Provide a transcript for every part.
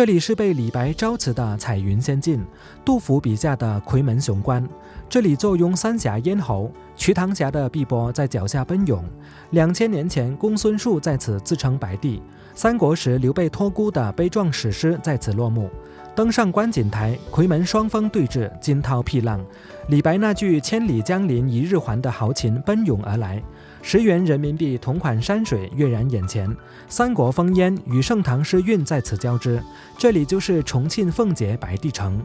这里是被李白招词的彩云仙境，杜甫笔下的夔门雄关。这里坐拥三峡咽喉，瞿塘峡的碧波在脚下奔涌。2000年前，公孙述在此自称白帝。三国时，刘备托孤的悲壮史诗在此落幕。登上观景台，夔门双峰对峙，惊涛霹浪。李白那句“千里江陵一日还”的豪情奔涌而来。10元人民币同款山水跃然眼前，三国烽烟与盛唐诗韵在此交织。这里就是重庆奉节白帝城。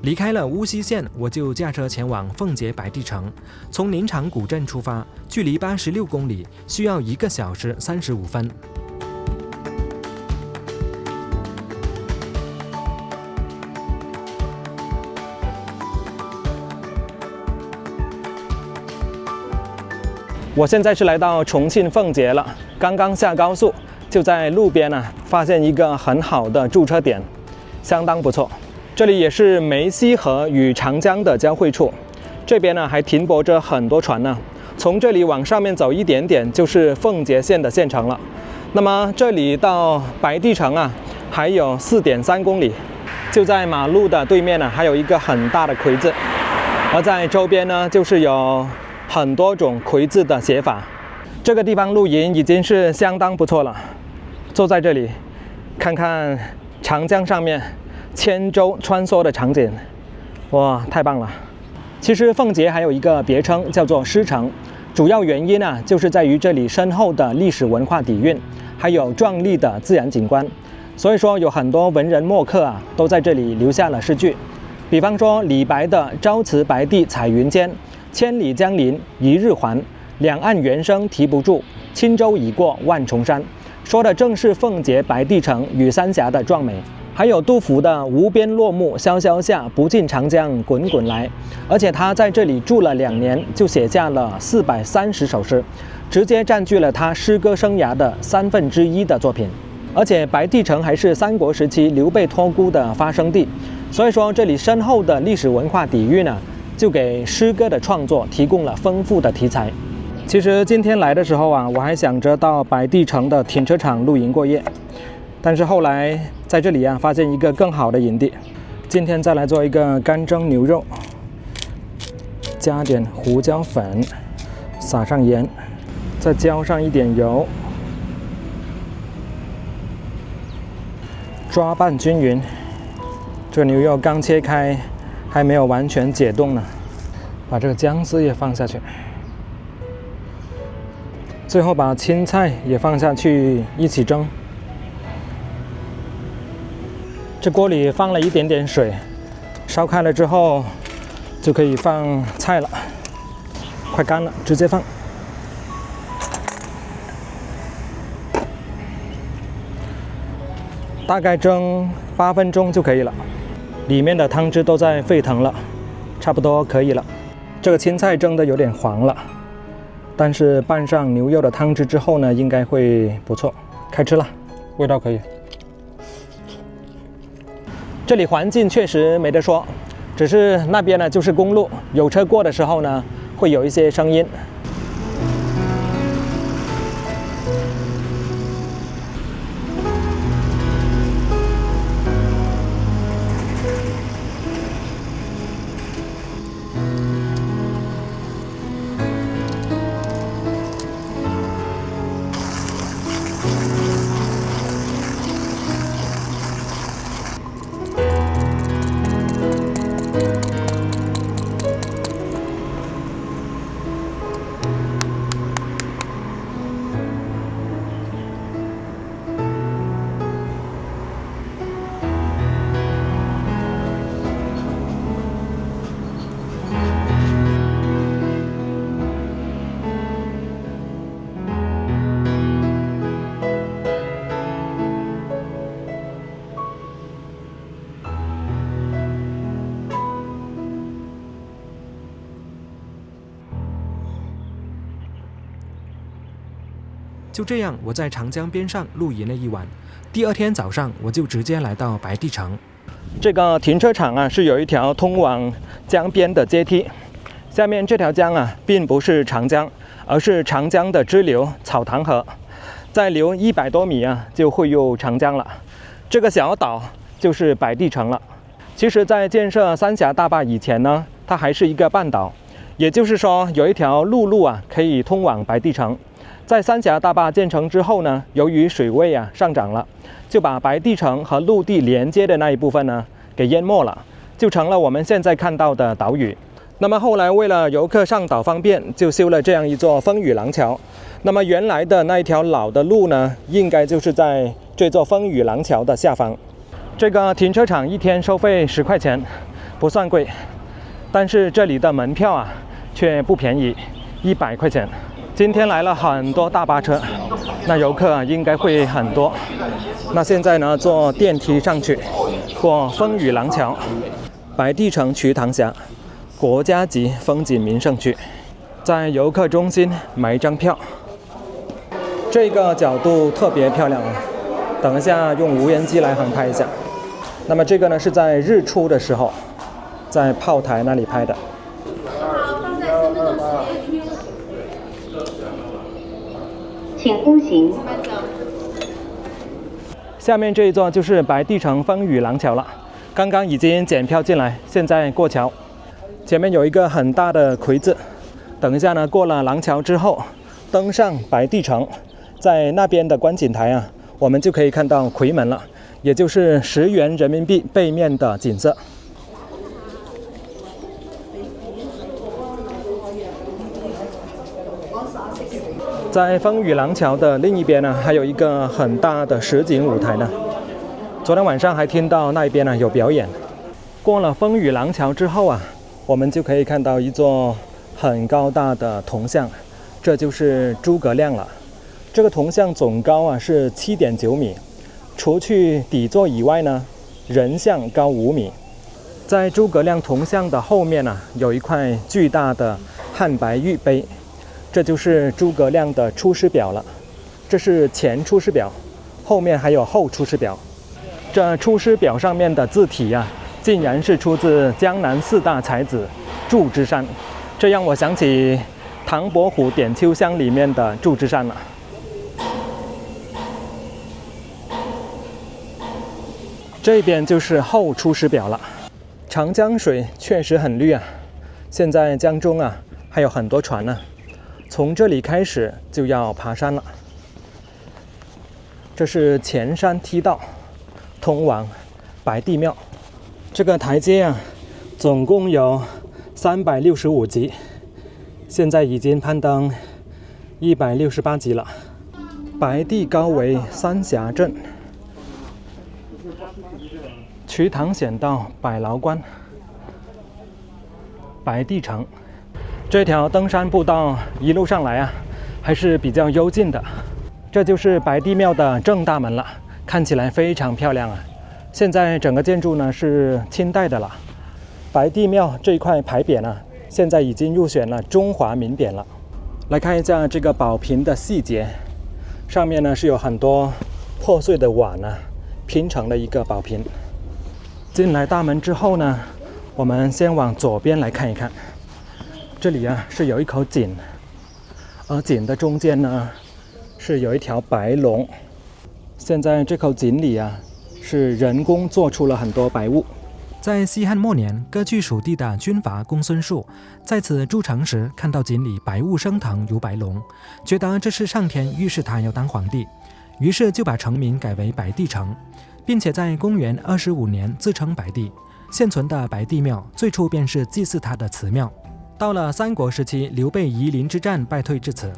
离开了巫溪县，我就驾车前往奉节白帝城。从宁长古镇出发，距离86公里，需要1个小时35分。我现在是来到重庆奉节了，刚刚下高速，就在路边发现一个很好的驻车点，相当不错。这里也是梅溪河与长江的交汇处，这边还停泊着很多船呢。从这里往上面走一点点，就是奉节县的县城了。那么这里到白帝城还有4.3公里。就在马路的对面还有一个很大的夔字，而在周边就是有很多种夔字的写法。这个地方露营已经是相当不错了，坐在这里，看看长江上面千舟穿梭的场景，哇，太棒了！其实奉节还有一个别称叫做诗城，主要原因就是在于这里深厚的历史文化底蕴，还有壮丽的自然景观。所以说有很多文人墨客都在这里留下了诗句，比方说李白的“朝辞白帝彩云间，千里江陵一日还，两岸猿声啼不住，轻舟已过万重山”，说的正是奉节白帝城与三峡的壮美。还有杜甫的“无边落木萧萧下，不尽长江滚滚来”，而且他在这里住了2年，就写下了430首诗，直接占据了他诗歌生涯的1/3的作品。而且白帝城还是三国时期刘备托孤的发生地，所以说这里深厚的历史文化底蕴就给诗歌的创作提供了丰富的题材。其实今天来的时候我还想着到白帝城的停车场露营过夜，但是后来在这里发现一个更好的营地。今天再来做一个干蒸牛肉，加点胡椒粉，撒上盐，再浇上一点油，抓拌均匀。这个牛肉刚切开，还没有完全解冻呢。把这个姜丝也放下去，最后把青菜也放下去一起蒸。这锅里放了一点点水，烧开了之后就可以放菜了，快干了，直接放。大概蒸8分钟就可以了，里面的汤汁都在沸腾了，差不多可以了。这个青菜蒸的有点黄了，但是拌上牛肉的汤汁之后呢，应该会不错。开吃了，味道可以。这里环境确实没得说，只是那边就是公路，有车过的时候呢，会有一些声音。就这样，我在长江边上露营了一晚。第二天早上，我就直接来到白帝城。这个停车场啊，是有一条通往江边的阶梯。下面这条江啊，并不是长江，而是长江的支流草塘河。再流100多米啊，就会有长江了。这个小岛就是白帝城了。其实，在建设三峡大坝以前呢，它还是一个半岛，也就是说，有一条陆路啊，可以通往白帝城。在三峡大坝建成之后呢，由于水位啊上涨了，就把白帝城和陆地连接的那一部分呢给淹没了，就成了我们现在看到的岛屿。那么后来为了游客上岛方便，就修了这样一座风雨廊桥。那么原来的那一条老的路呢，应该就是在这座风雨廊桥的下方。这个停车场一天收费10块钱，不算贵，但是这里的门票啊却不便宜，100块钱。今天来了很多大巴车，那游客应该会很多。那现在呢，坐电梯上去，过风雨廊桥，白帝城瞿塘峡国家级风景名胜区，在游客中心买一张票。这个角度特别漂亮啊！等一下用无人机来航拍一下。那么这个呢，是在日出的时候，在炮台那里拍的。请步行。下面这一座就是白帝城风雨廊桥了，刚刚已经检票进来，现在过桥。前面有一个很大的魁字，等一下呢，过了廊桥之后，登上白帝城，在那边的观景台啊，我们就可以看到魁门了，也就是10元人民币背面的景色。在风雨廊桥的另一边呢，还有一个很大的实景舞台呢。昨天晚上还听到那边呢有表演。过了风雨廊桥之后啊，我们就可以看到一座很高大的铜像，这就是诸葛亮了。这个铜像总高啊是7.9米，除去底座以外呢，人像高5米。在诸葛亮铜像的后面呢，有一块巨大的汉白玉碑。这就是诸葛亮的出师表了，这是前出师表，后面还有后出师表。这出师表上面的字体啊，竟然是出自江南4大才子祝枝山，这让我想起唐伯虎点秋香里面的祝枝山了。这边就是后出师表了。长江水确实很绿啊，现在江中啊还有很多船呢。从这里开始就要爬山了。这是前山梯道，通往白帝庙。这个台阶啊，总共有365级，现在已经攀登168级了。白帝高为三峡镇，瞿塘险道百劳关，白帝城。这条登山步道一路上来啊，还是比较幽静的。这就是白帝庙的正大门了，看起来非常漂亮啊。现在整个建筑呢是清代的了。白帝庙这一块牌匾啊，现在已经入选了中华民匾了。来看一下这个宝瓶的细节，上面呢是有很多破碎的碗啊，拼成了一个宝瓶。进来大门之后呢，我们先往左边来看一看。这里啊是有一口井，而井的中间呢是有一条白龙。现在这口井里啊是人工做出了很多白雾。在西汉末年，割据蜀地的军阀公孙述在此筑城时，看到井里白雾升腾如白龙，觉得这是上天预示他要当皇帝，于是就把城名改为白帝城，并且在公元25年自称白帝。现存的白帝庙最初便是祭祀他的祠庙。到了三国时期，刘备夷陵之战败退至此，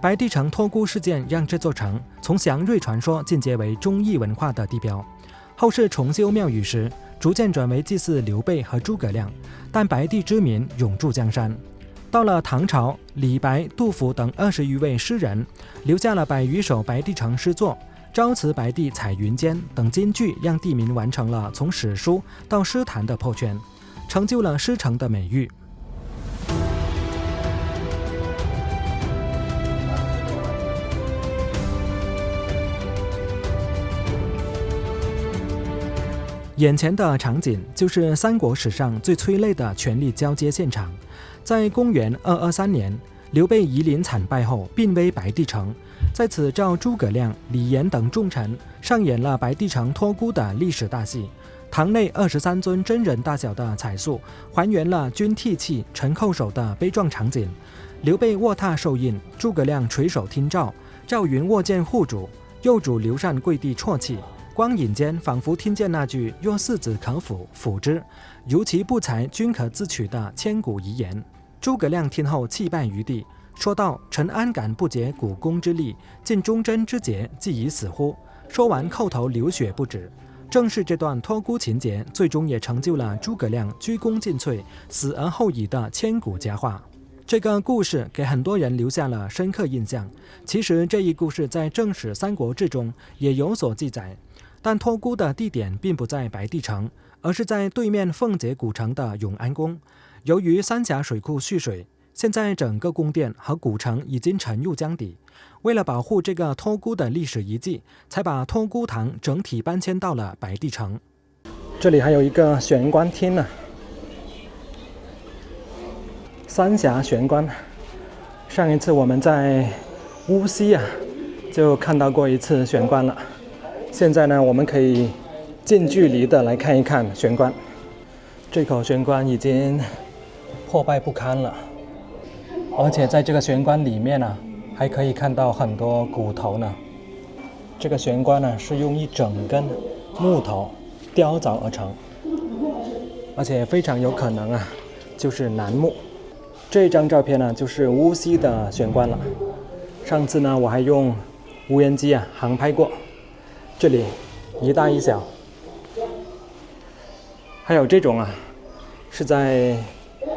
白帝城托孤事件让这座城从祥瑞传说进阶为忠义文化的地标。后世重修庙宇时，逐渐转为祭祀刘备和诸葛亮，但白帝之民永驻江山。到了唐朝，李白、杜甫等20余位诗人留下了100余首白帝城诗作，朝辞白帝彩云间等金句，让地名完成了从史书到诗坛的破圈，成就了诗城的美誉。眼前的场景就是三国史上最催泪的权力交接现场。在公元223年，刘备夷陵惨败后并危白帝城，在此召诸葛亮、李严等重臣上演了白帝城托孤的历史大戏。堂内23尊真人大小的彩塑还原了君涕泣臣叩首的悲壮场景。刘备卧榻受印，诸葛亮垂手听诏，赵云握剑护主，右主刘禅跪地啜泣。光影间仿佛听见那句“若四子可辅，辅之；如其不才，均可自取”的千古遗言。诸葛亮听后泣拜于地，说道：“臣安敢不竭股肱之力，尽忠贞之节，既已死乎？”说完叩头流血不止。正是这段托孤情节，最终也成就了诸葛亮鞠躬尽瘁，死而后已的千古佳话。这个故事给很多人留下了深刻印象。其实这一故事在正史《三国志》中也有所记载，但托孤的地点并不在白帝城，而是在对面奉节古城的永安宫。由于三峡水库蓄水，现在整个宫殿和古城已经沉入江底。为了保护这个托孤的历史遗迹，才把托孤堂整体搬迁到了白帝城。这里还有一个玄关厅呢，三峡玄关。上一次我们在乌溪就看到过一次玄关了。现在呢，我们可以近距离的来看一看玄关。这口玄关已经破败不堪了，而且在这个玄关里面还可以看到很多骨头呢。这个玄关是用一整根木头雕凿而成，而且非常有可能就是楠木。这张照片就是乌溪的玄关了。上次呢，我还用无人机航拍过，这里一大一小。还有这种是在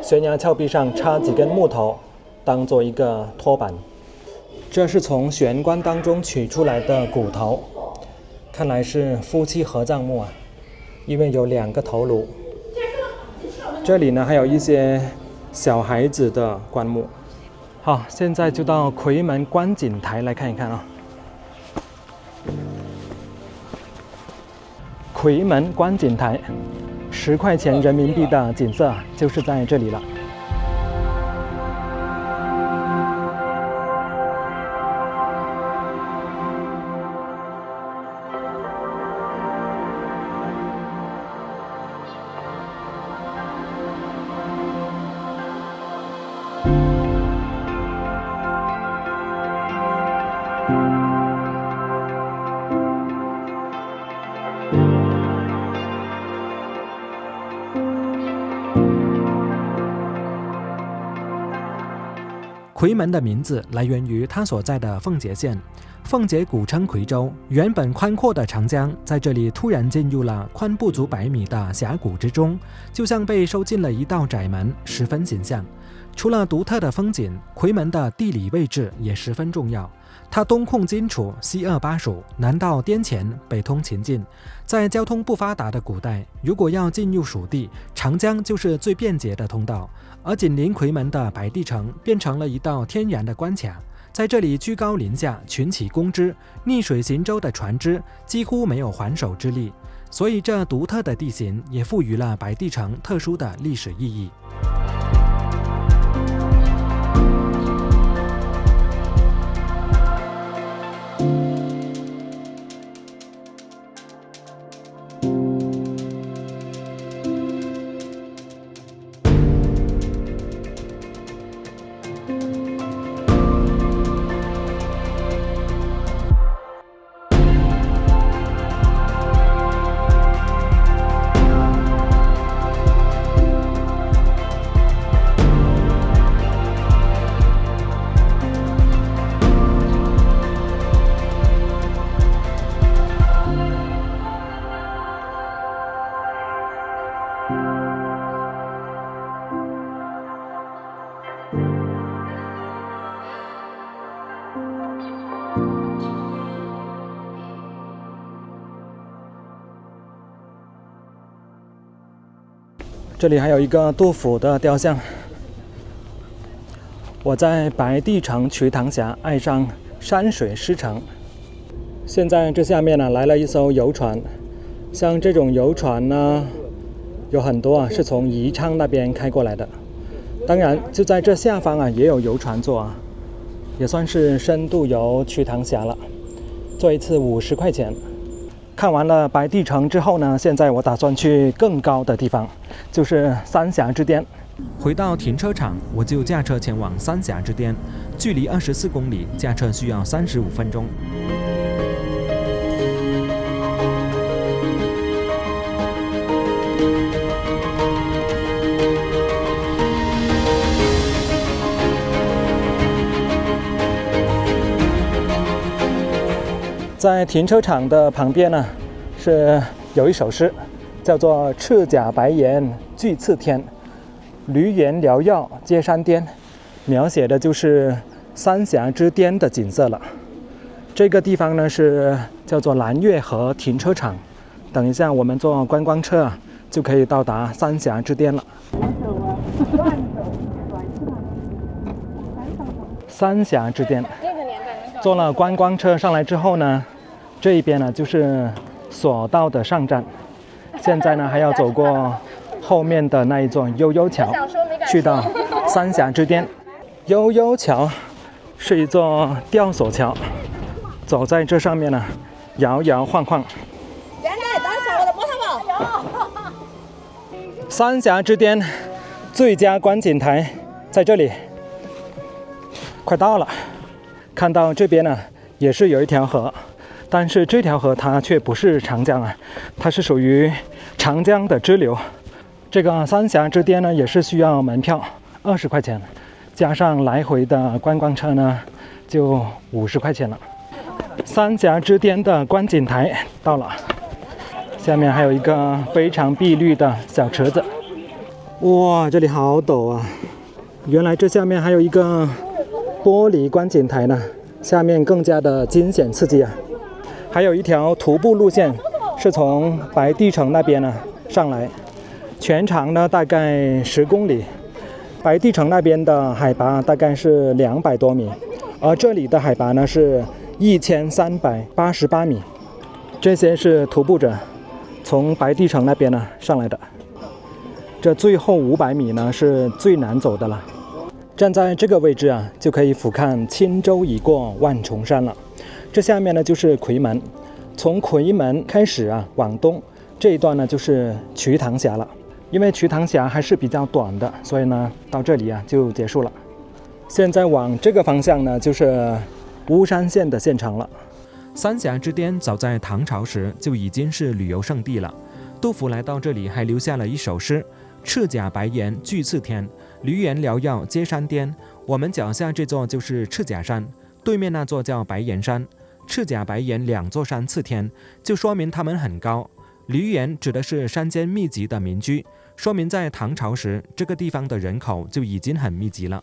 悬崖峭壁上插几根木头当做一个托板。这是从玄关当中取出来的骨头，看来是夫妻合葬墓因为有2个头颅。这里呢还有一些小孩子的棺木。好，现在就到夔门观景台来看一看夔门观景台，10块钱人民币的景色就是在这里了。夔门的名字来源于它所在的奉节县。奉节古称夔州，原本宽阔的长江在这里突然进入了宽不足100米的峡谷之中，就像被收进了一道窄门，十分形象。除了独特的风景，夔门的地理位置也十分重要。它东控荆楚，西扼巴蜀，南到滇黔，北通秦晋。在交通不发达的古代，如果要进入蜀地，长江就是最便捷的通道。而紧邻夔门的白帝城变成了一道天然的关卡，在这里居高临下，群起攻之，逆水行舟的船只几乎没有还手之力，所以这独特的地形也赋予了白帝城特殊的历史意义。这里还有一个杜甫的雕像。我在白帝城瞿塘峡爱上山水诗城。现在这下面来了一艘游船，像这种游船呢，有很多是从宜昌那边开过来的。当然，就在这下方也有游船坐也算是深度游瞿塘峡了。坐一次50块钱。看完了白帝城之后呢，现在我打算去更高的地方，就是三峡之巅。回到停车场，我就驾车前往三峡之巅，距离24公里，驾车需要35分钟。在停车场的旁边呢，是有一首诗，叫做“赤甲白岩俱次天，闾阎缭绕接山巅”，描写的就是三峡之巅的景色了。这个地方呢是叫做蓝月河停车场，等一下我们坐观光车就可以到达三峡之巅了。三峡之巅，坐了观光车上来之后呢，这一边呢就是索道的上站，现在呢还要走过后面的那一座悠悠桥，去到三峡之巅。悠悠桥是一座吊索桥，走在这上面呢，摇摇晃晃。三峡之巅最佳观景台在这里，快到了。看到这边呢，也是有一条河，但是这条河它却不是长江它是属于长江的支流。这个三峡之巅呢，也是需要门票20块钱，加上来回的观光车呢，就50块钱了。三峡之巅的观景台到了，下面还有一个非常碧绿的小池子。哇，这里好陡原来这下面还有一个玻璃观景台呢，下面更加的惊险刺激还有一条徒步路线是从白帝城那边呢上来，全长呢大概10公里。白帝城那边的海拔大概是200多米，而这里的海拔呢是1388米。这些是徒步者从白帝城那边呢上来的。这最后500米呢是最难走的了。站在这个位置就可以俯瞰轻舟已过万重山了。这下面呢就是夔门，从夔门开始往东这一段呢就是瞿塘峡了。因为瞿塘峡还是比较短的，所以呢到这里就结束了。现在往这个方向呢就是巫山县的县城了。三峡之巅早在唐朝时就已经是旅游胜地了。杜甫来到这里还留下了一首诗：赤甲白岩俱次天，闾阎缭绕接山巅。我们脚下这座就是赤甲山，对面那座叫白岩山。赤甲白岩2座山次天，就说明它们很高。闾阎指的是山间密集的民居，说明在唐朝时这个地方的人口就已经很密集了。